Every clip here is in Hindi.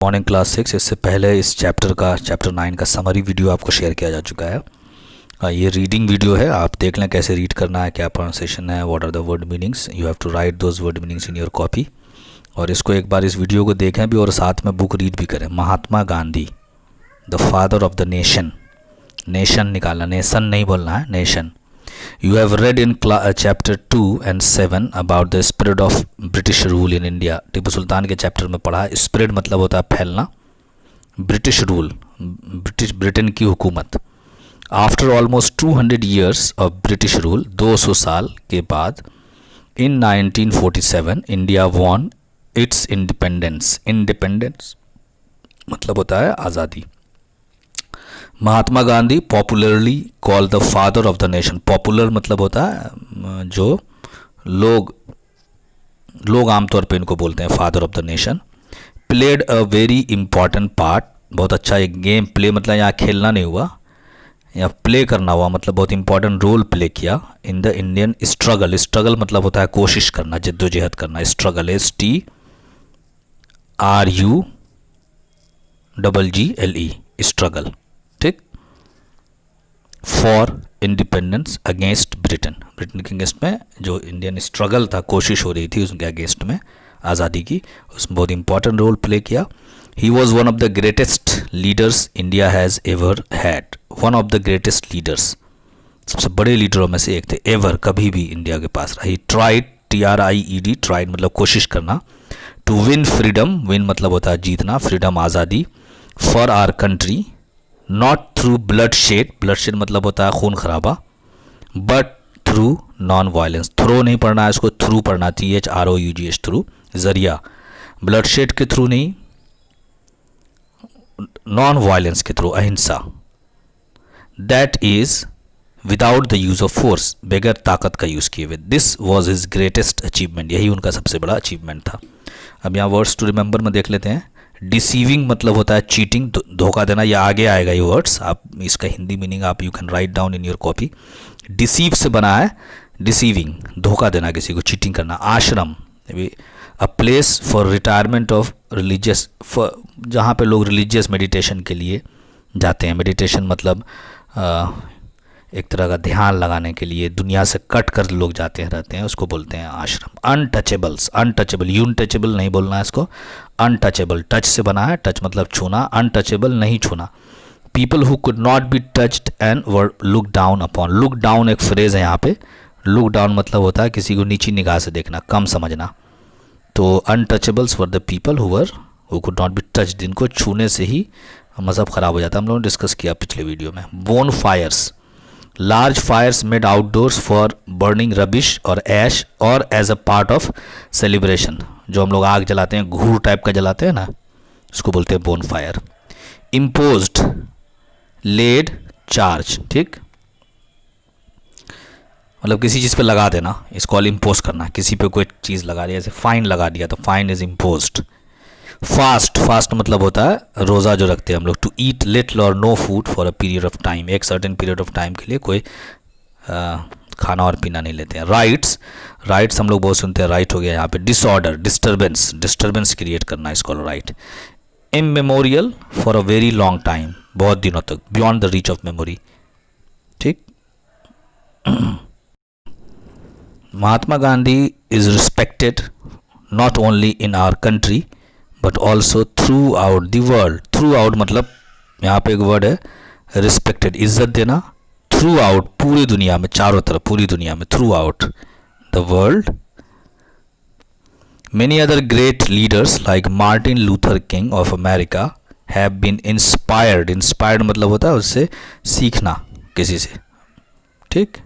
Morning class 6। इससे पहले इस चैप्टर 9 का समरी वीडियो आपको शेयर किया जा चुका है। ये रीडिंग वीडियो है, आप देख लें कैसे रीड करना है, क्या प्रोनाउंसिएशन है, what are the word meanings. You have to write those word meanings in your copy. और इसको एक बार इस वीडियो को देखें भी और साथ में बुक रीड भी करें। Mahatma Gandhi, the father of the nation. Nation निकालना, नेशन नहीं बोलना है, nation. You have read in chapter 2 and 7 about the spread of British rule in India। Tipu Sultan के चैप्टर में पढ़ा। स्प्रेड मतलब होता है फैलना, ब्रिटिश रूल, ब्रिटेन की हुकूमत। After almost 200 years of British rule, 200 साल के बाद, in 1947 India won its independence. Independence मतलब होता है आज़ादी। Mahatma Gandhi popularly called the father of the nation. Popular मतलब होता है जो लोग आमतौर पे इनको बोलते हैं father of the nation. Played a very important part, बहुत अच्छा एक गेम प्ले, मतलब यहाँ खेलना नहीं हुआ, यहाँ प्ले करना हुआ, मतलब बहुत इंपॉर्टेंट रोल प्ले किया in the Indian struggle. Struggle मतलब होता है कोशिश करना, जद्दोजहद करना। स्ट्रगल STRUGGLE, स्ट्रगल, ठीक। For independence against Britain, Britain के अगेंस्ट में जो इंडियन स्ट्रगल था, कोशिश हो रही थी उसके अगेंस्ट में आज़ादी की, उसमें बहुत इंपॉर्टेंट रोल प्ले किया। He was one of the greatest leaders India has ever had. One of the greatest leaders, सबसे बड़े लीडरों में से एक थे, एवर, कभी भी इंडिया के पास रहा। ही ट्राइड, TRIED, ट्राइड मतलब कोशिश करना। टू विन फ्रीडम, विन मतलब होता है जीतना, फ्रीडम आज़ादी। For our country, not through bloodshed, bloodshed मतलब होता है खून खराबा, but through nonviolence. Throw नहीं पढ़ना है इसको, थ्रू पढ़ना, THROUGH, थ्रू, जरिया। ब्लड शेड के थ्रू नहीं, नॉन वायलेंस के थ्रू, अहिंसा। That is without the use of force, बगैर ताकत का यूज़ किए हुए। This was his greatest achievement, यही उनका सबसे बड़ा अचीवमेंट था। अब यहाँ वर्ड्स टू रिमेंबर में देख लेते हैं। डिसीविंग मतलब होता है चीटिंग, धोखा देना, या आगे आएगा ये वर्ड्स, आप इसका हिंदी मीनिंग आप you can write down in your copy. Deceive से बना है, डिसीविंग, धोखा देना किसी को, चीटिंग करना। आश्रम, a place for retirement of religious, जहाँ पे लोग रिलीजियस मेडिटेशन के लिए जाते हैं। मेडिटेशन मतलब एक तरह का ध्यान लगाने के लिए, दुनिया से कट कर लोग जाते हैं, रहते हैं, उसको बोलते हैं आश्रम। अनटचेबल्स, अनटचेबल, यूनटचेबल नहीं बोलना है इसको, अनटचेबल, टच से बना है, टच मतलब छूना, अनटचेबल नहीं छूना। People who could not be touched and were look down upon. Look down एक फ्रेज है यहाँ पे। लुक डाउन मतलब होता है किसी को नीची निगाह से देखना, कम समझना। तो untouchables were the people who could not be touched, जिनको छूने से ही मज़हब ख़राब हो जाता है। हम लोगों ने डिस्कस किया पिछले वीडियो में। Bone fires, large fires made outdoors for burning rubbish और ऐश और as a part of celebration. जो हम लोग आग जलाते हैं, घूर टाइप का जलाते हैं ना, उसको बोलते हैं bone fire. Imposed, laid, charge, ठीक, मतलब किसी चीज़ पे लगा देना, इसको ऑल इम्पोज करना, किसी पे कोई चीज़ लगा दिया, जैसे फाइन लगा दिया तो fine is imposed. Fast, fast मतलब होता है रोज़ा जो रखते हैं हम लोग। टू ईट लिटिल और no food for a period of time, एक सर्टेन पीरियड ऑफ टाइम के लिए कोई खाना और पीना नहीं लेते हैं। राइट्स, राइट्स हम लोग बहुत सुनते हैं, राइट हो गया यहाँ पे। डिसऑर्डर, डिस्टर्बेंस, डिस्टर्बेंस क्रिएट करना, इसको right. Immemorial, for a very long time, बहुत दिनों तक, beyond the reach of memory, ठीक। Mahatma Gandhi is respected not only in our country but also throughout the world. Throughout मतलब यहाँ पे एक वर्ड है रिस्पेक्टेड, इज्जत देना, थ्रू आउट पूरी दुनिया में, चारों तरफ, पूरी दुनिया में, throughout the world. Many other great leaders like Martin Luther King of America have been inspired. Inspired मतलब होता है उससे सीखना, किसी से, ठीक,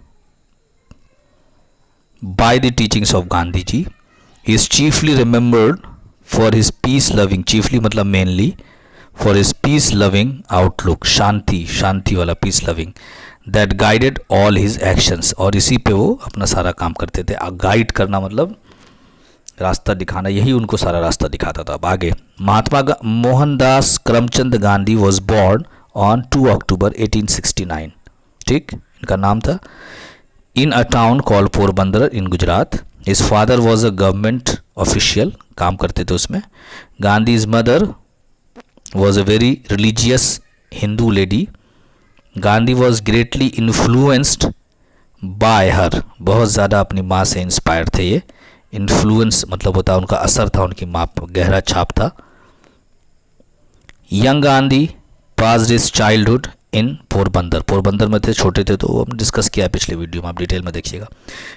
by the teachings of Gandhi ji. He is chiefly remembered for his peace loving, chiefly मतलब mainly, for his peace loving outlook, शांति, शांति वाला, peace loving, that guided all his actions, और इसी पे वो अपना सारा काम करते थे। गाइड करना मतलब रास्ता दिखाना, यही उनको सारा रास्ता दिखाता था। अब आगे, Mahatma Mohandas Karamchand Gandhi was born on 2 October 1869, ठीक, इनका नाम था। In a town call Porbandar in Gujarat. His father was a government official, काम करते थे उसमें। Gandhi's mother was a very religious Hindu lady. Gandhi was greatly influenced by her. बहुत ज़्यादा अपनी माँ से इंस्पायर थे ये. इन्फ्लुएंस मतलब होता है उनका असर था, उनकी माँ पर गहरा छाप था. Young Gandhi passed his childhood इन पोरबंदर. पोरबंदर में थे, छोटे थे, तो हम डिस्कस किया है पिछले वीडियो में, आप डिटेल में देखिएगा.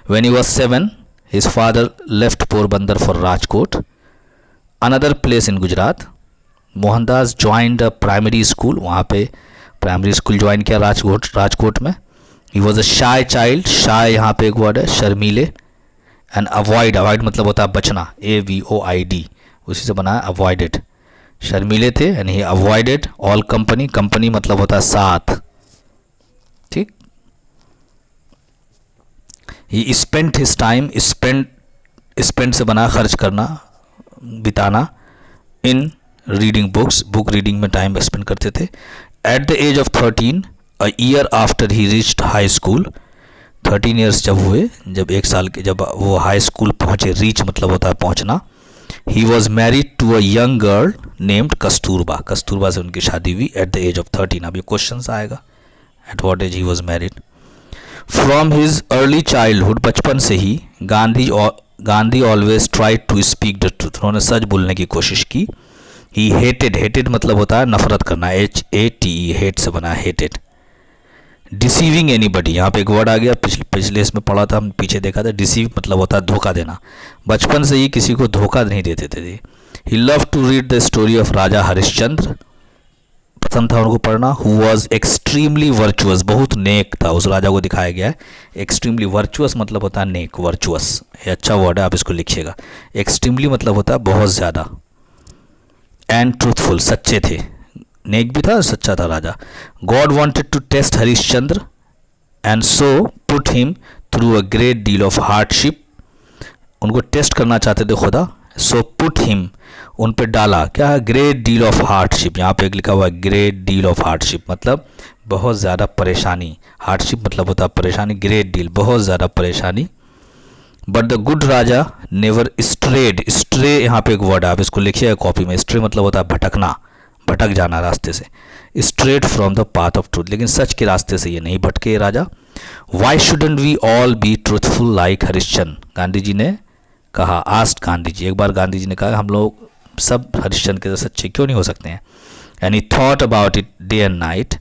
When he was 7 his father left Porbandar for Rajkot, another place in Gujarat. Mohandas joined a primary school. वहाँ पे प्राइमरी स्कूल ज्वाइन किया राजकोट में. He was a shy child. शाय यहाँ पे एक वर्ड है, शर्मीले. एंड अवॉइड, अवॉइड मतलब होता है बचना, AVOID, उसी से बना है अवॉइडेड. शर्मीले थे and he avoided all company. Company मतलब होता है साथ, ठीक. He spent his time, spend से बना खर्च करना, बिताना. In reading books, book reading में टाइम स्पेंड करते थे. At the age of 13, a year after he reached high school. 13 years जब हुए, जब एक साल के, जब वो हाई स्कूल पहुँचे, रीच मतलब होता है पहुँचना. He was married to a young girl named Kasturba. Kasturba से उनकी शादी हुई एट द एज ऑफ 13. अब ये क्वेश्चन आएगा, at what age he was married. From his early childhood, बचपन से ही Gandhi always tried to speak the truth. उन्होंने सच बोलने की कोशिश की. ही हेटेड, हेटेड मतलब होता है नफरत करना, HATE, हेट से बना हेटेड. डिसीविंग एनीबडी, यहाँ पे एक वर्ड आ गया, पिछले इसमें पढ़ा था, हम पीछे देखा था. डिसीव मतलब होता है धोखा देना. बचपन से ही किसी को धोखा नहीं देते थे. He love to read the story of Raja Harishchandra. पसंद था उनको पढ़ना. हु वॉज एक्सट्रीमली वर्चुअस, बहुत नेक था. उस राजा को दिखाया गया है. एक्सट्रीमली वर्चुअस मतलब होता है नेक, वर्चुअस, ये अच्छा वर्ड है, आप इसको लिखिएगा. एक्सट्रीमली मतलब होता है बहुत ज़्यादा. एंड ट्रूथफुल, सच्चे थे. नेक भी था, सच्चा था राजा. God wanted to test Harishchandra and so put him through a great deal of hardship. उनको टेस्ट करना चाहते थे खुदा. सो पुट हिम, उन पे डाला क्या है, ग्रेट डील ऑफ हार्डशिप. यहाँ पे एक लिखा हुआ है ग्रेट डील ऑफ हार्डशिप, मतलब बहुत ज़्यादा परेशानी. हार्डशिप मतलब होता है परेशानी, ग्रेट डील बहुत ज़्यादा परेशानी. But the good Raja never strayed. Stray यहाँ पे एक वर्ड है, आप इसको लिखिएगा कॉपी में. स्ट्रे मतलब होता है भटकना, भटक जाना रास्ते से. Straight from the path of truth, लेकिन सच के रास्ते से ये नहीं भटके ये राजा. Why shouldn't we all be truthful like Harishchandra. Gandhi ji ने कहा, आस्ट गांधी जी, एक बार गांधी जी ने कहा हम लोग सब हरिश्चंद्र के सच्चे क्यों नहीं हो सकते हैं. And he thought about it day and night.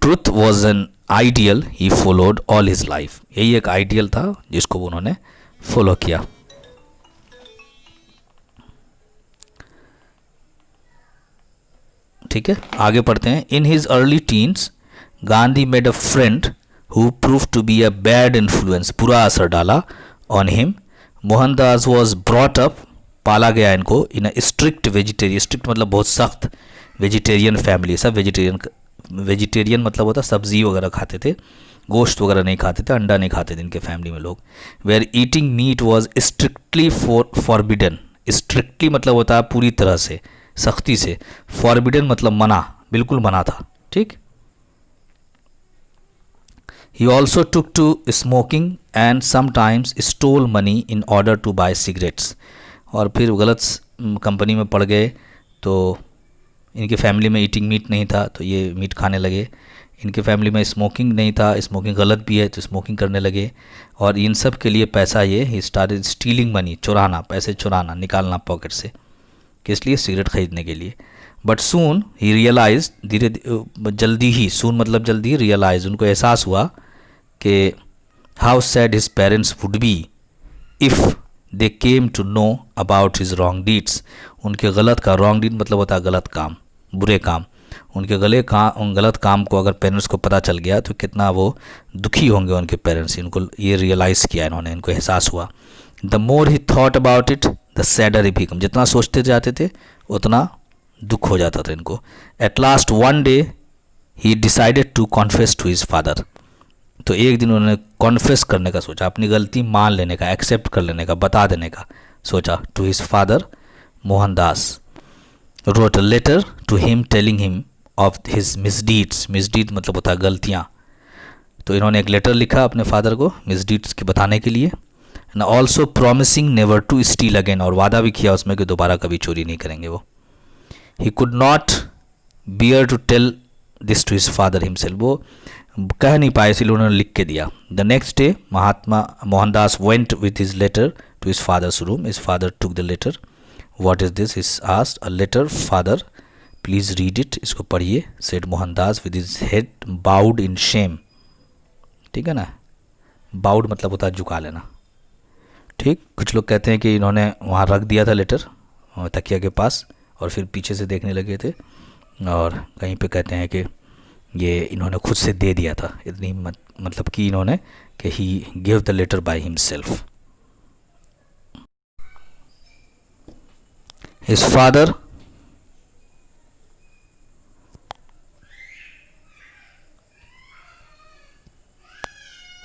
Truth was an ideal he followed all his life. यही एक आइडियल था जिसको उन्होंने फॉलो किया. ठीक है, आगे पढ़ते हैं. In his early teens Gandhi made a friend who prove to be a bad influence. बुरा असर डाला on him. Mohandas was brought up, पाला गया इनको, in a strict vegetarian. Strict मतलब बहुत सख्त, वेजिटेरियन फैमिली. सब वेजिटेरियन मतलब होता सब्जी वगैरह खाते थे, गोश्त वगैरह नहीं खाते थे, अंडा नहीं खाते थे इनके फैमिली में लोग. Where eating meat was strictly forbidden. Strictly मतलब होता है पूरी तरह से, सख्ती से. फॉरबिडन मतलब मना, बिल्कुल मना था. ठीक. He also took to smoking and sometimes stole money in order to buy cigarettes. और फिर गलत कंपनी में पड़ गए, तो इनकी फैमिली में ईटिंग मीट नहीं था तो ये मीट खाने लगे. इनके फैमिली में स्मोकिंग नहीं था, स्मोकिंग गलत भी है तो स्मोकिंग करने लगे. और इन सब के लिए पैसा ये ही स्टार्टेड स्टीलिंग मनी, चुराना, पैसे चुराना, निकालना पॉकेट से, किस लिए, सिगरेट खरीदने के लिए. बट सून ही रियलाइज, धीरे जल्दी ही, सून मतलब जल्दी, रियलाइज उनको एहसास हुआ कि how sad his parents would be if they came to know about his wrong deeds. उनके गलत का, रॉन्ग डीड मतलब होता है गलत काम, बुरे काम. उनके गलत काम को अगर पेरेंट्स को पता चल गया तो कितना वो दुखी होंगे उनके पेरेंट्स. इनको ये रियलाइज़ किया इन्होंने, इनको एहसास हुआ. The more he thought about it the sadder he become. जितना सोचते जाते थे उतना दुख हो जाता था इनको. At last one day he decided to confess to his father. तो एक दिन उन्होंने कॉन्फेस करने का सोचा, अपनी गलती मान लेने का, एक्सेप्ट कर लेने का, बता देने का सोचा. To his father Mohandas wrote a letter to him telling him of his misdeeds. misdeeds मतलब होता है गलतियाँ. तो इन्होंने एक लेटर लिखा अपने फादर को misdeeds के बताने के लिए. and also promising never to steal again. और वादा भी किया उसमें कि दोबारा कभी चोरी नहीं करेंगे वो. he could not bear to tell this to his father himself, वो कह नहीं पाए इसलिए उन्होंने लिख के दिया. The next day Mohandas went with his letter to his father's room. His father took the letter. What is this? Is asked. A letter father, please read it, इसको पढ़िए. Said Mohandas with his head bowed in shame. ठीक है ना, बाउड मतलब होता है झुका लेना. ठीक, कुछ लोग कहते हैं कि इन्होंने वहाँ रख दिया था लेटर तकिया के पास और फिर पीछे से देखने लगे थे, और कहीं पे कहते हैं कि ये इन्होंने खुद से दे दिया था. इतनी मतलब कि इन्होंने कि he give the letter by himself. His father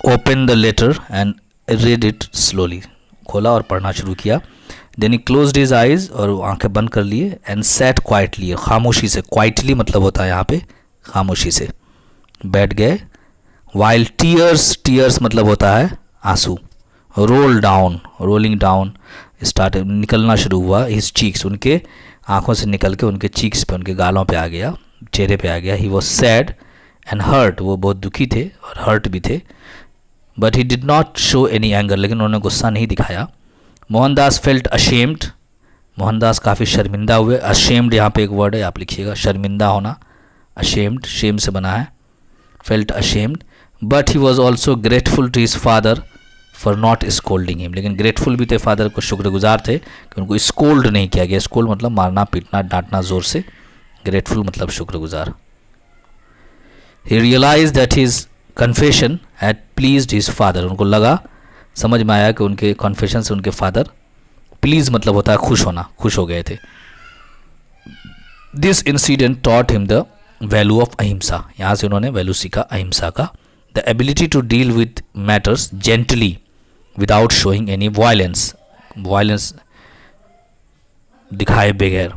open the letter and read it slowly. खोला और पढ़ना शुरू किया. Then he closed his eyes, और आंखें बंद कर लिए. And sat quietly, खामोशी से. Quietly मतलब होता है यहाँ पे खामोशी से बैठ गए. While tears मतलब होता है आंसू. Roll down, rolling down started, निकलना शुरू हुआ. His cheeks, उनके आंखों से निकल के उनके cheeks पे, उनके गालों पे आ गया, चेहरे पे आ गया. He was sad and hurt, वो बहुत दुखी थे और hurt भी थे. But he did not show any anger, लेकिन उन्होंने गुस्सा नहीं दिखाया. मोहनदास फेल्ट अशेम्ड, मोहनदास काफ़ी शर्मिंदा हुए. अशेम्ड यहाँ पे एक वर्ड है, आप लिखिएगा, शर्मिंदा होना. अशेम्ड शेम से बना है. Felt ashamed. But he was also grateful to his father for not scolding him, लेकिन ग्रेटफुल भी थे, फादर को शुक्रगुजार थे कि उनको स्कोल्ड नहीं किया गया. स्कोल्ड मतलब मारना पीटना डांटना ज़ोर से. ग्रेटफुल मतलब शुक्रगुजार. He realize that his confession had pleased his father, उनको लगा, समझ में आया कि उनके कन्फेशन से उनके फादर प्लीज मतलब होता है खुश होना, खुश हो गए थे. This incident taught him the value of ahimsa, यहाँ से उन्होंने वैल्यू सीखा अहिंसा का. The ability to deal with matters gently without showing any violence, violence दिखाए बगैर.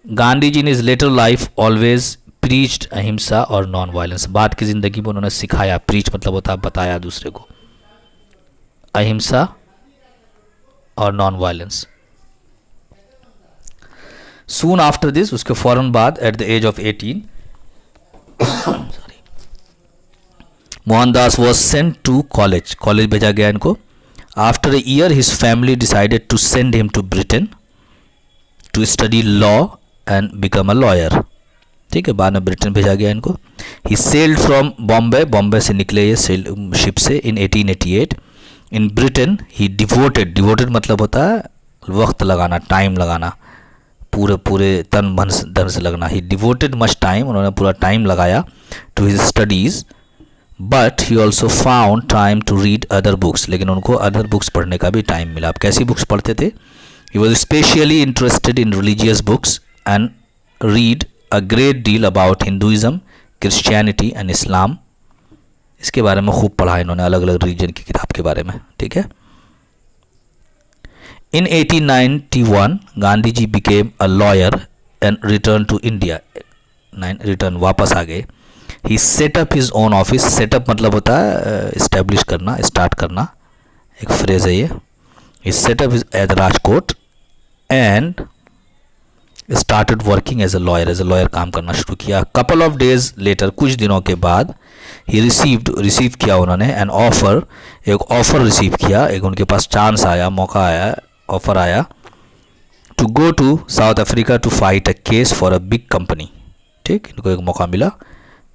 Gandhi ji in his later life always preached ahimsa और नॉन वायलेंस, बाद की ज़िंदगी में उन्होंने सिखाया. प्रीच मतलब होता है बताया दूसरे को, अहिंसा और non violence. Soon after this, उसके फौरन बाद, at the age of 18 Mohandas was sent to college, college भेजा गया इनको. After a year his family decided to send him to Britain to study law and become a lawyer. ठीक है, बाद में ब्रिटेन भेजा गया इनको. He sailed from Bombay, Bombay से निकले ये शिप से इन 1888. इन ब्रिटेन ही डिवोटेड मतलब होता है वक्त लगाना, टाइम लगाना, पूरे तन मन धन से लगना. ही डिवोटेड मच टाइम, उन्होंने पूरा टाइम लगाया to his studies. But he also found time to read other books, लेकिन उनको अदर बुक्स पढ़ने का भी टाइम मिला. आप कैसी बुक्स पढ़ते थे? He was specially interested in religious books and read a great deal about Hinduism, Christianity and Islam. इसके बारे में खूब पढ़ा इन्होंने, अलग अलग रिलीजन की किताब के बारे में. ठीक है. In 1891 Gandhi ji became a lawyer and return to India. Return वापस आ गए. He set up his own office. Setup मतलब होता है इस्टेब्लिश करना, स्टार्ट करना, एक फ्रेज है ये. He set up at Rajkot and started working as a lawyer काम करना शुरू किया. कपल ऑफ डेज लेटर, कुछ दिनों के बाद, ही रिसीव किया उन्होंने एन ऑफर, एक ऑफर रिसीव किया, एक उनके पास चांस आया, मौका आया, ऑफर आया to go to South Africa to fight a case for a big company. ठीक, इनको एक मौका मिला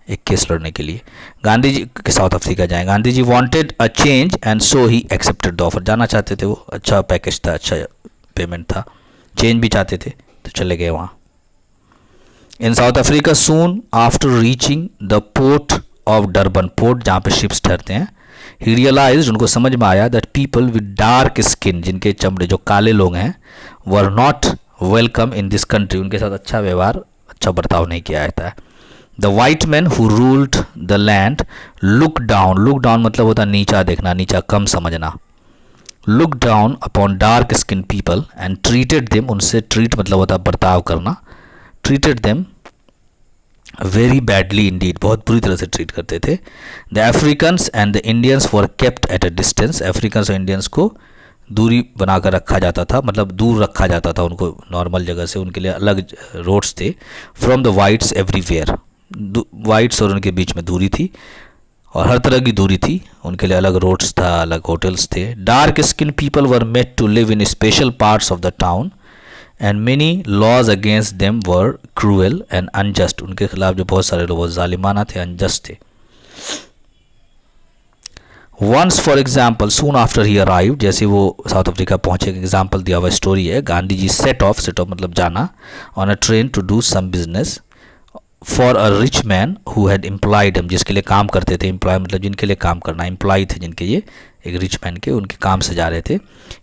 एक केस लड़ने के लिए. गांधी जी के साउथ अफ्रीका जाएं. Gandhi ji wanted a change and so he accepted the offer. जाना चाहते थे वो, अच्छा पैकेज था, अच्छा पेमेंट था, चेंज भी चाहते थे तो चले गए वहाँ. In South Africa soon after reaching the port of Durban, port जहाँ पे शिप्स ठहरते हैं, ही रियलाइज, उनको समझ में आया that people with dark skin, जिनके चमड़े जो काले लोग हैं, were not welcome in this country, उनके साथ अच्छा व्यवहार, अच्छा बर्ताव नहीं किया जाता है. The white man who ruled the land look down मतलब होता नीचा देखना, नीचा कम समझना. Look down upon dark skin people and treated them, उनसे ट्रीट मतलब होता बर्ताव करना, treated them very badly Indeed, बहुत बुरी तरह से ट्रीट करते थे. The Africans and the Indians were kept at a distance, Africans और इंडियंस को दूरी बनाकर रखा जाता था, मतलब दूर रखा जाता था उनको नॉर्मल जगह से, उनके लिए अलग रोड्स थे। From the whites everywhere, whites और उनके बीच में दूरी थी और हर तरह की दूरी थी, उनके लिए अलग रोड्स था, अलग होटल्स थे। Dark skin people were made to live in special parts of the town and many laws against them were cruel and unjust, उनके खिलाफ जो बहुत सारे लोग बहुत जालिमाना थे, अनजस्ट थे। Once for example soon after he arrive, जैसे वो साउथ अफ्रीका पहुंचे, एग्जाम्पल दिया हुआ स्टोरी है। गांधी जी सेट ऑफ मतलब जाना, on a train to do some business for a rich man who had employed him, जिसके लिए काम करते थे। एम्प्लॉय मतलब जिनके लिए काम करना, एम्प्लॉय थे जिनके, ये एक रिच मैन के, उनके काम से जा रहे थे।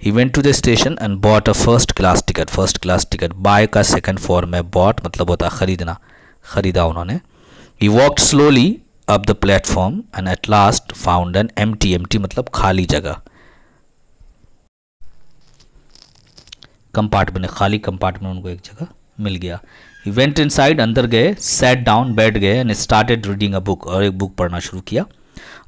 He went to the station and bought a first class ticket, first class ticket. Buy का सेकंड फॉर्म में बॉट मतलब होता खरीदना, खरीदा उन्होंने। He walked slowly up the platform and at last found an empty, empty मतलब खाली जगह, कंपार्टमेंट, खाली कंपार्टमेंट उनको एक जगह मिल गया। ही वेंट इनसाइड, अंदर गए, सैट डाउन, बैठ गए and started reading a book, और एक बुक पढ़ना शुरू किया।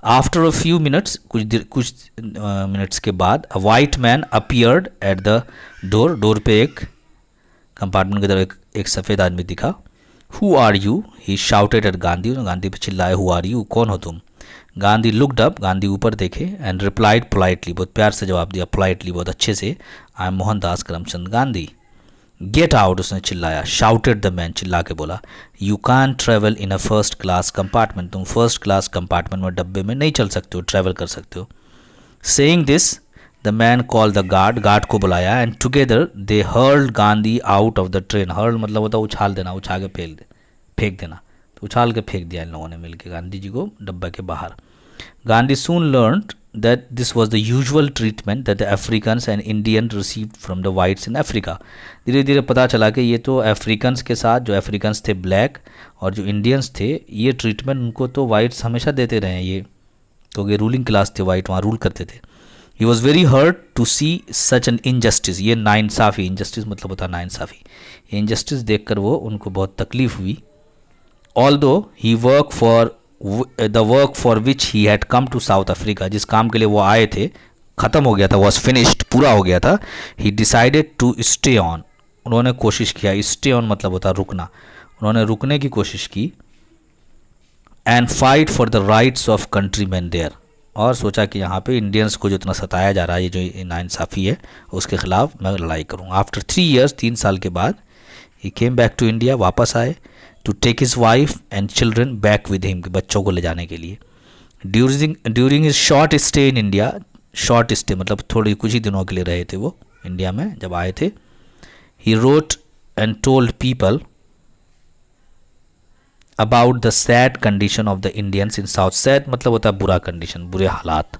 आफ्टर अ फ्यू मिनट्स, कुछ मिनट्स के बाद, a white man appeared at the door, door पे एक कंपार्टमेंट की तरफ एक सफ़ेद आदमी दिखा। Who are you, he shouted at Gandhi, Gandhi पे चिल्लाए, हु आर यू, कौन हो तुम। गांधी लुक्ड अप, गांधी ऊपर देखे, एंड रिप्लाइड पोलाइटली, बहुत प्यार से जवाब दिया, पोलाइटली बहुत अच्छे से, I am Mohandas Karamchand Gandhi. Get out, उसने चिल्लाया, शाउटेड द मैन, चिल्ला के बोला, you can travel in a first class compartment, तुम फर्स्ट क्लास कंपार्टमेंट में, डब्बे में नहीं चल सकते हो, ट्रेवल कर सकते हो। Saying this the man call the guard, guard को बुलाया, and together they hurled Gandhi out of the train. Hurl मतलब होता उछाल देना, उछाल के फेंक देना, तो उछाल के फेंक दिया इन लोगों ने मिलकर गांधी जी को डब्बा के बाहर। गांधी सून learned that this was the usual treatment that the Africans and Indians received from the whites in Africa। धीरे धीरे पता चला कि ये तो अफ्रीकन्स के साथ, जो अफ्रीकन्स थे ब्लैक और जो इंडियंस थे, ये ट्रीटमेंट उनको तो वाइट्स हमेशा देते रहे हैं, ये क्योंकि रूलिंग क्लास थे, वाइट वहाँ रूल करते थे। He was very hurt to see such an injustice, ये नाइंसाफ़ी, इंजस्टिस मतलब होता है नाइंसाफ़ी, ये इंजस्टिस देख कर वो उनको बहुत तकलीफ हुई। Although he work for the work for which he had come to South Africa, जिस काम के लिए वो आए थे ख़त्म हो गया था, वॉज फिनिश्ड, पूरा हो गया था। He decided to stay on, उन्होंने कोशिश किया, स्टे ऑन मतलब होता रुकना, उन्होंने रुकने की कोशिश की। And fight for the rights of country man there, और सोचा कि यहाँ पे इंडियंस को जितना सताया जा रहा है, ये जो नाइंसाफ़ी है, उसके खिलाफ मैं लड़ाई करूँगा। आफ्टर 3 years, 3 साल के बाद, he came back to India, वापस आए, to take his wife and children back with him, बच्चों को ले जाने के लिए। During his short stay in India, short stay मतलब थोड़ी कुछ ही दिनों के लिए रहे थे वो इंडिया में जब आए थे। He wrote and told people about the sad condition of the Indians in South, sad मतलब होता है बुरा कंडीशन, बुरे हालात।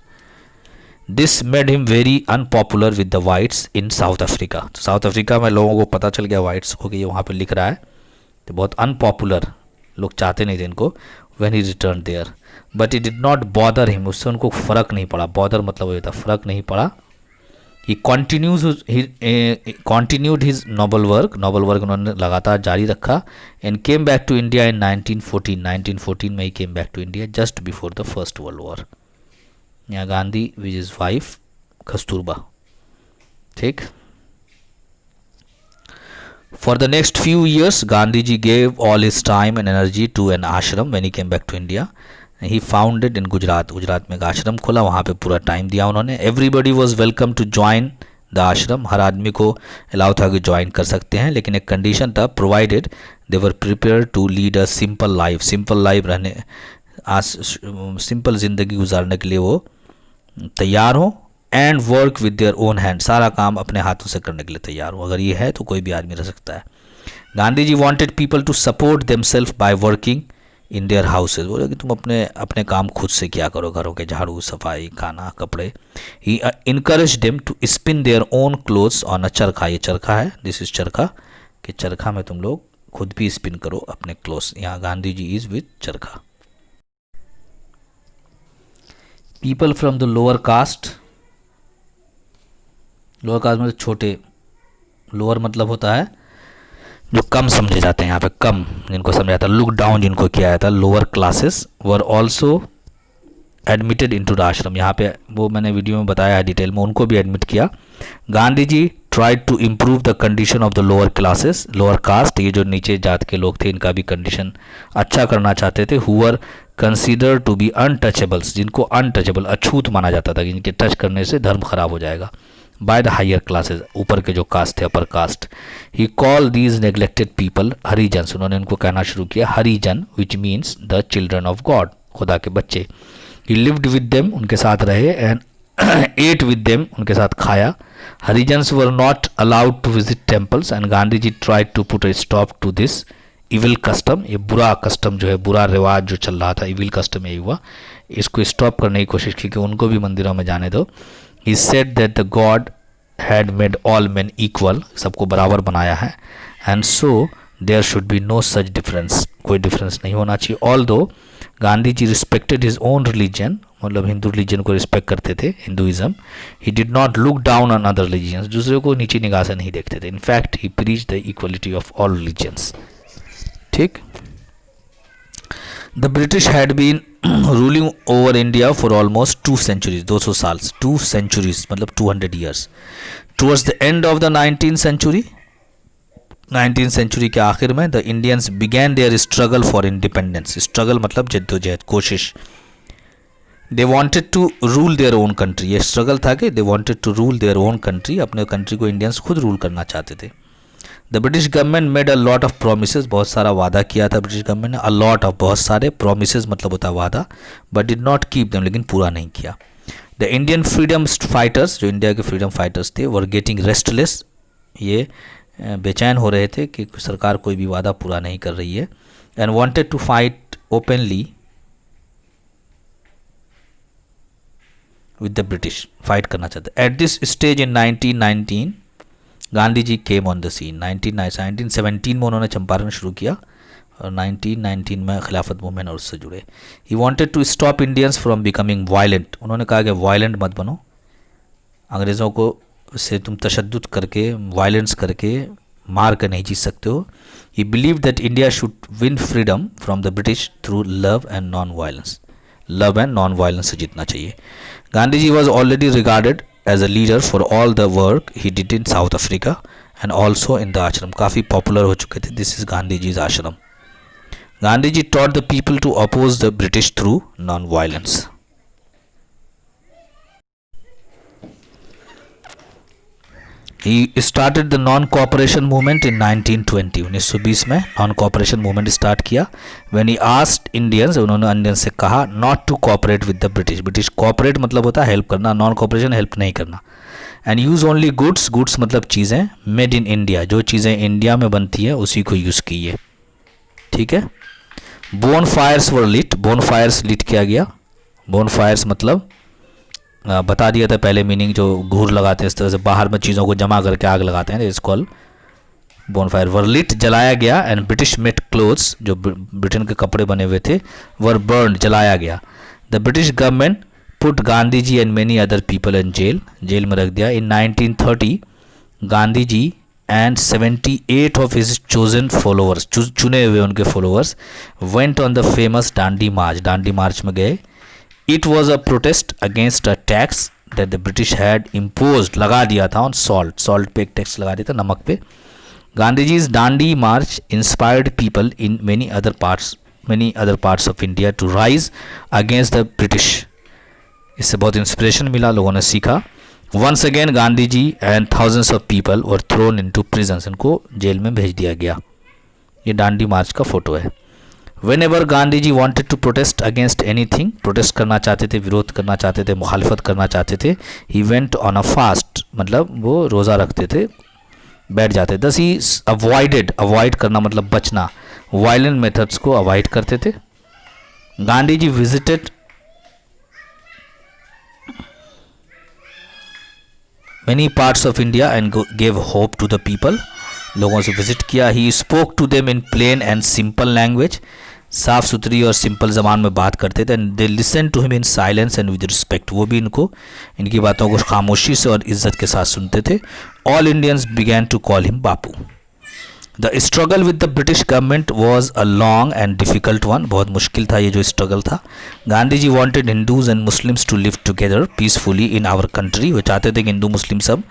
This made him very unpopular with the whites in South Africa, तो साउथ अफ्रीका में लोगों को पता चल गया वाइट्स को कि ये वहाँ पे लिख रहा है, तो बहुत अनपॉपुलर, लोग चाहते नहीं थे इनको। When he return there but it did not bother him, उससे उनको फ़र्क नहीं पड़ा, बॉदर मतलब वो था फ़र्क नहीं पड़ा। He continued his noble work, noble work उन्होंने लगातार जारी रखा। And came back to India in 1914, 1914 में he came back to India, just before the first world war. यहाँ Gandhi with his wife Kasturba, ठीक। For the next few years, Gandhi ji gave all his time and energy to an ashram when he came back to India. He founded in Gujarat. Gujarat में एक आश्रम खोला, वहाँ पे पूरा टाइम दिया उन्होंने। Everybody was welcome to join the ashram. हर आदमी को अलाउ था कि ज्वाइन कर सकते हैं, लेकिन एक कंडीशन था, provided they were prepared to lead a simple life. Simple life रहने, सिंपल ज़िंदगी गुजारने के लिए वो तैयार हो। And work with their own hand, सारा काम अपने हाथों से करने के लिए तैयार हो, अगर ये है तो कोई भी आदमी रह सकता है। Gandhi ji wanted people to support themselves by working in their houses, बोले कि तुम अपने काम खुद से किया करो, घरों के झाड़ू सफाई खाना कपड़े। He encourage them to spin their own clothes on a charkha, ये चरखा है, दिस इज चरखा, कि चरखा में तुम लोग खुद भी स्पिन करो अपने क्लोथ्स। यहाँ गांधी जी इज विद चरखा। People from the lower caste, lower caste मतलब छोटे, लोअर मतलब होता है जो कम समझे जाते हैं, यहाँ पे कम जिनको समझा जाता है, लुक डाउन जिनको किया जाता है, lower classes were also admitted into the आश्रम, यहाँ पे वो मैंने वीडियो में बताया है डिटेल में, उनको भी एडमिट किया। Gandhi ji tried to improve the condition of the lower classes, lower caste, ये जो नीचे जात के लोग थे इनका भी कंडीशन अच्छा करना चाहते थे। Who were consider to be untouchables, जिनको अनटचेबल अछूत माना जाता था कि इनके टच करने से धर्म खराब हो जाएगा, बाय द हायर क्लासेस, ऊपर के जो कास्ट थे, upper caste. He call these neglected people Harijans, उन्होंने उनको कहना शुरू किया Harijan, which means the children of God, खुदा के बच्चे। ही लिव्ड विद देम, उनके साथ रहे, एंड एट विद देम, उनके साथ खाया। Harijans were not allowed to visit temples and Gandhi ji tried to put a stop to this evil custom, ये बुरा कस्टम जो है, बुरा रिवाज जो चल रहा था, इविल कस्टम यही हुआ, इसको स्टॉप करने की कोशिश की कि उनको भी मंदिरों में जाने दो। He said that the God had made all men equal, सबको बराबर बनाया है, and so there should be no such difference, कोई डिफरेंस नहीं होना चाहिए। Although Gandhi ji respected his own religion, मतलब हिंदू रिलीजन को रिस्पेक्ट करते थे, Hinduism, he did not look down on other religions, दूसरे को नीचे निगाह से नहीं देखते थे। In fact, he preached the equality of all religions। ठीक, The British had been ruling over India for almost 2 centuries, 200 साल, 2 centuries मतलब 200 years. Towards the end of the 19th century, 19th century के आखिर में the Indians began their struggle for independence. Struggle मतलब जद्दोजहद, कोशिश। They wanted to rule their own country. ये struggle था कि they wanted to rule their own country, अपने country को Indians खुद rule करना चाहते थे। The British government made a lot of promises, बहुत सारा वादा किया था ब्रिटिश गवर्नमेंट ने, a lot of, बहुत सारे, promises मतलब होता है वादा, but did not keep them, लेकिन पूरा नहीं किया। The Indian freedom fighters, जो इंडिया के फ्रीडम फाइटर्स थे, were getting restless, ये बेचैन हो रहे थे कि सरकार कोई भी वादा पूरा नहीं कर रही है, and wanted to fight openly with the British, fight करना चाहते। At this stage in 1919 Gandhi ji came on the scene. 1917 में उन्होंने चंपारण शुरू किया और 1919 में खिलाफत मूवमेंट और उससे जुड़े। He wanted to stop Indians from becoming violent, उन्होंने कहा कि वायलेंट मत बनो, अंग्रेज़ों को से तुम तशद्दुद करके, वायलेंस करके मार कर नहीं जीत सकते हो। He believe that India should win freedom from the British through love and non violence, love and non violence से जीतना चाहिए। Gandhi ji was already regarded as a leader for all the work he did in South Africa and also in the ashram, काफ़ी पॉपुलर हो चुके थे। This is गांधी जी's आश्रम। Gandhi ji taught the people to oppose the British through non-violence। He started the non-cooperation movement in 1920, 1920 में non-cooperation movement स्टार्ट किया। When he asked Indians, उन्होंने इंडियंस से कहा not to cooperate with the British, British cooperate मतलब होता है हेल्प करना, non-cooperation हेल्प नहीं करना। And use only goods, goods मतलब चीज़ें made in India, जो चीज़ें इंडिया में बनती है उसी को यूज़ कीजिए, ठीक है। Bonfires were lit, bonfires lit किया गया। Bonfires मतलब बता दिया था पहले मीनिंग, जो घूर लगाते हैं इस तरह से बाहर में चीज़ों को जमा करके आग लगाते हैं, इस कॉल बोनफायर। वर लिट, जलाया गया। एंड ब्रिटिश मेड क्लोथ्स, जो ब्रिटेन के कपड़े बने हुए थे, वर बर्न, जलाया गया। The British government put Gandhi ji and many other people in jail, jail में रख दिया। In 1930 Gandhi ji and 78 of his chosen followers, चुने हुए उनके followers, went on the famous Dandi march, Dandi march में गए। It was a protest against a tax that the British had imposed, लगा दिया था on salt, salt पे एक टैक्स लगा दिया था, नमक पे। Gandhiji's Dandi March inspired people in many other parts of India to rise against the British, इससे बहुत इंस्पिरेशन मिला, लोगों ने सीखा। Once again Gandhi ji and thousands of people were thrown into prisons, इनको जेल में भेज दिया गया। ये डांडी मार्च का फोटो है। Whenever Gandhi ji wanted to protest against anything, protest करना चाहते थे, विरोध करना चाहते थे, मुखालफत करना चाहते थे, he went on a fast, मतलब वो रोज़ा रखते थे, बैठ जाते। Thus he avoided, avoid करना मतलब बचना, violent methods को अवॉइड करते थे। Gandhi ji visited many parts of India and gave hope to the people, लोगों से विजिट किया। He spoke to them in plain and simple language, साफ़ सुथरी और सिंपल ज़बान में बात करते थे। And they listen to him in silence and with respect, वो भी इनको, इनकी बातों को खामोशी से और इज्जत के साथ सुनते थे। All Indians began to call him Bapu. The struggle with the British government was a long and difficult one, बहुत मुश्किल था ये जो स्ट्रगल था. Gandhi ji wanted Hindus and Muslims to live together peacefully in our country, वो चाहते थे कि हिंदू मुस्लिम सब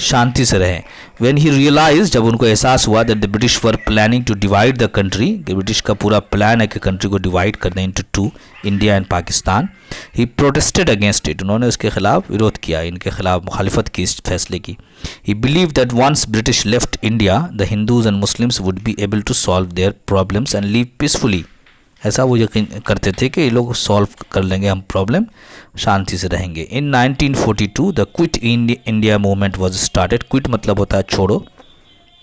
शांति से रहें. व्हेन ही रियलाइज, जब उनको एहसास हुआ that the British were planning to divide the country, कि ब्रिटिश का पूरा प्लान है कि कंट्री को डिवाइड कर दें into two, India and Pakistan, he protested against it, उन्होंने उसके खिलाफ विरोध किया, इनके खिलाफ मुखालिफत की इस फैसले की. He believe that once British left India the Hindus and Muslims would be able to solve their problems and live peacefully. ऐसा वो यकीन करते थे कि ये लोग सॉल्व कर लेंगे हम प्रॉब्लम, शांति से रहेंगे. इन 1942 the quit India movement was started. Quit मतलब होता है छोड़ो,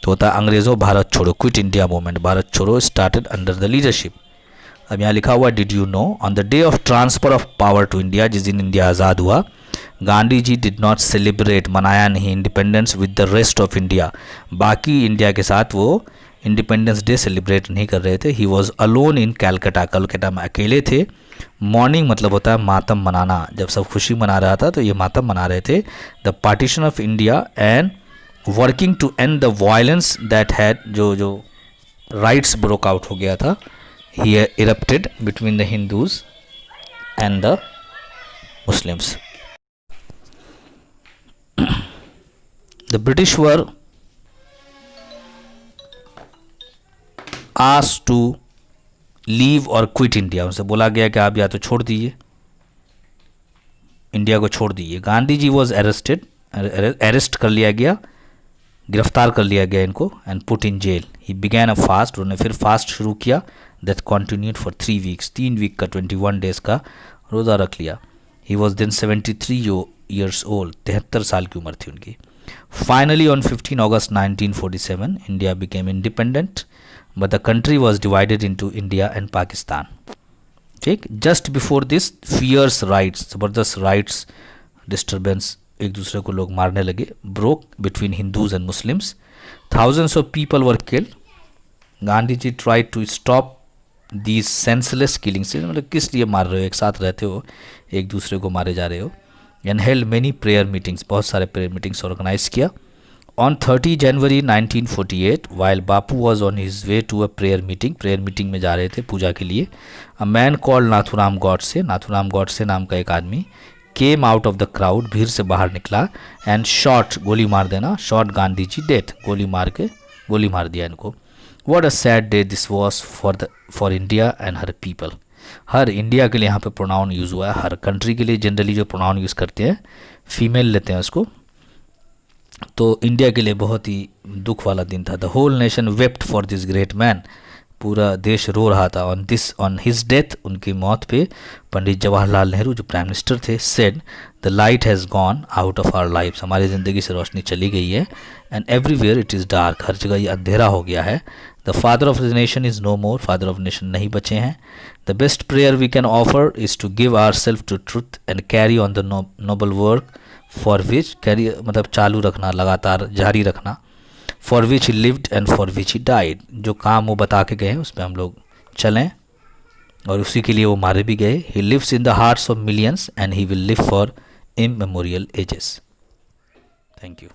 तो होता है अंग्रेज़ों भारत छोड़ो. क्विट इंडिया मूवमेंट, भारत छोड़ो, स्टार्टेड अंडर द लीडरशिप. अब यहाँ लिखा हुआ did you know, on the day of transfer of power to India, जिस दिन इंडिया आज़ाद हुआ, Gandhi ji did not celebrate, मनाया नहीं independence with the rest of India, बाकी इंडिया के साथ वो इंडिपेंडेंस डे सेलिब्रेट नहीं कर रहे थे. He was alone in Calcutta, Calcutta में अकेले थे. मॉर्निंग मतलब होता है मातम मनाना, जब सब खुशी मना रहा था तो ये मातम मना रहे थे. The partition of India and working to end the violence that had, जो राइट्स ब्रोक आउट हो गया था, he erupted between the Hindus and the Muslims. The British were asked to leave or quit India, उनसे बोला गया कि आप या तो छोड़ दीजिए, इंडिया को छोड़ दीजिए. Gandhi ji was arrested, arrest कर लिया गया, गिरफ्तार कर लिया गया इनको, and put in jail. He began a fast, उन्होंने फिर फास्ट शुरू किया, that continued for 3 weeks, 3 week का 21 डेज का रोज़ा रख लिया. He was then 73 years old, 73 साल की उम्र थी उनकी. Finally on 15 August 1947 India became independent, but the country was divided into India and Pakistan. ठीक, just before this fierce riots, ज़बरदस्त riots, disturbance, एक दूसरे को लोग मारने लगे, broke between Hindus and Muslims. Thousands of people were killed. Gandhi ji tried to stop these senseless killings, मतलब किस लिए मार रहे हो, एक साथ रहते हो, एक दूसरे को मारे जा रहे हो. And held many prayer meetings, बहुत सारे prayer meetings organize किया. On 30 January 1948, while Bapu was on his way to a prayer meeting में जा रहे थे पूजा के लिए, a man called Nathuram Godse नाम का एक आदमी came out of the crowd, भीड़ से बाहर निकला, and shot, गोली मार देना, shot गांधी जी dead, गोली मार दिया इनको. What a sad day this was for India and her people. Her India के लिए यहाँ पे प्रोनाउन यूज़ हुआ है, हर कंट्री के लिए जनरली जो प्रोनाउन यूज़ करते हैं फीमेल लेते हैं उसको, तो इंडिया के लिए बहुत ही दुख वाला दिन था. The whole nation wept for this great man, पूरा देश रो रहा था. ऑन हिज डेथ, उनकी मौत पे पंडित जवाहरलाल नेहरू जो प्राइम मिनिस्टर थे, said the light has gone out of our lives, हमारी ज़िंदगी से रोशनी चली गई है. And everywhere it is dark, हर जगह ये अंधेरा हो गया है. The father of the nation is no more, father of nation नहीं बचे हैं. The best prayer we can offer is to give our self to truth and carry on the noble work for which, carry मतलब चालू रखना, लगातार जारी रखना, for which he lived and for which he died, जो काम वो बता के गए उस पर हम लोग चलें और उसी के लिए वो मारे भी गए. He lives in the hearts of millions and he will live for immemorial ages. Thank you.